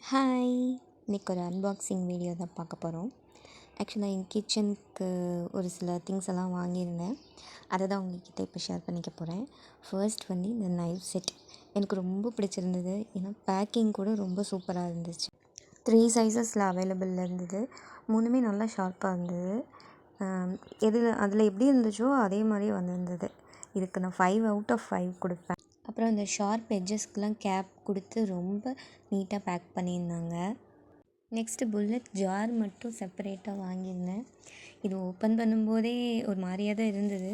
Hi, இன்றைக்கி ஒரு unboxing video தான் பார்க்க போகிறோம். ஆக்சுவலாக என் கிச்சனுக்கு ஒரு சில திங்ஸ் எல்லாம் வாங்கியிருந்தேன். அதை தான் உங்கள்கிட்ட இப்போ ஷேர் பண்ணிக்க போகிறேன். ஃபர்ஸ்ட் வந்து இந்த நைஃப் செட் எனக்கு ரொம்ப பிடிச்சிருந்தது. ஏன்னா பேக்கிங் கூட ரொம்ப சூப்பராக இருந்துச்சு. 3 சைஸஸில் அவைலபிளில் இருந்தது. 3மே நல்லா ஷார்ப்பாக இருந்தது. அதில் எப்படி இருந்துச்சோ அதே மாதிரியே வந்திருந்தது. இதுக்கு நான் 5 out of 5 கொடுப்பேன். அப்புறம் இந்த ஷார்ப் எட்ஜஸ்க்கெலாம் கேப் கொடுத்து ரொம்ப நீட்டாக பேக் பண்ணியிருந்தாங்க. நெக்ஸ்ட்டு புல்லட் ஜார் மட்டும் செப்பரேட்டாக வாங்கியிருந்தேன். இது ஓப்பன் பண்ணும்போதே ஒரு மாதிரியாக தான் இருந்தது.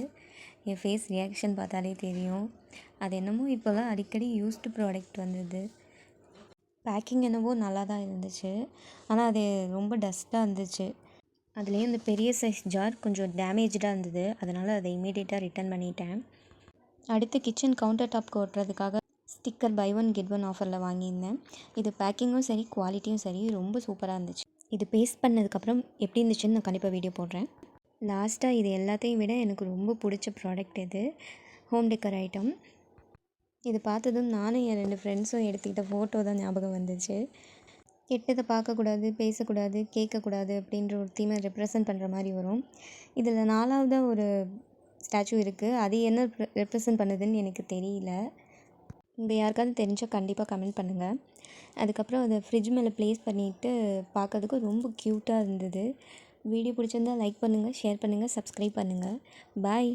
என் ஃபேஸ் ரியாக்ஷன் பார்த்தாலே தெரியும். அது என்னமோ இப்போலாம் அடிக்கடி யூஸ்டு ப்ராடக்ட் வந்தது. பேக்கிங் என்னவோ நல்லா தான் இருந்துச்சு, ஆனால் அது ரொம்ப டஸ்ட்டாக இருந்துச்சு. அதுலேயும் இந்த பெரிய சைஸ் ஜார் கொஞ்சம் டேமேஜாக இருந்தது. அதனால் அதை இமீடியட்டாக ரிட்டர்ன் பண்ணிட்டேன். அடுத்து கிச்சன் கவுண்டர் டாப்க்கு ஓட்டுறதுக்காக sticker buy one get one ஆஃபரில் வாங்கியிருந்தேன். இது பேக்கிங்கும் சரி, குவாலிட்டியும் சரி ரொம்ப சூப்பராக இருந்துச்சு. இது பேஸ்ட் பண்ணதுக்கப்புறம் எப்படி இருந்துச்சுன்னு நான் கண்டிப்பாக வீடியோ போடுறேன். லாஸ்ட்டாக இது எல்லாத்தையும் விட எனக்கு ரொம்ப பிடிச்ச ப்ராடக்ட் இது ஹோம் டெக்கர் ஐட்டம். இது பார்த்ததும் நானும் என் 2 ஃப்ரெண்ட்ஸும் எடுத்துக்கிட்ட ஃபோட்டோ தான் ஞாபகம் வந்துச்சு. கெட்டதை பார்க்கக்கூடாது, பேசக்கூடாது, கேட்கக்கூடாது அப்படின்ற ஒரு தீமை ரெப்ரசன்ட் பண்ணுற மாதிரி வரும். இதில் 4ஆவதாக ஒரு ஸ்டாச்சு இருக்குது. அது என்ன ரெப்ரசன்ட் பண்ணுதுன்னு எனக்கு தெரியல. உங்கள் யாருக்காவது தெரிஞ்சால் கண்டிப்பாக கமெண்ட் பண்ணுங்கள். அதுக்கப்புறம் அதை ஃப்ரிட்ஜ் மேலே ப்ளேஸ் பண்ணிவிட்டு பார்க்கறதுக்கு ரொம்ப க்யூட்டாக இருந்தது. வீடியோ பிடிச்சிருந்தால் லைக் பண்ணுங்கள், ஷேர் பண்ணுங்கள், சப்ஸ்கிரைப் பண்ணுங்கள். பாய்.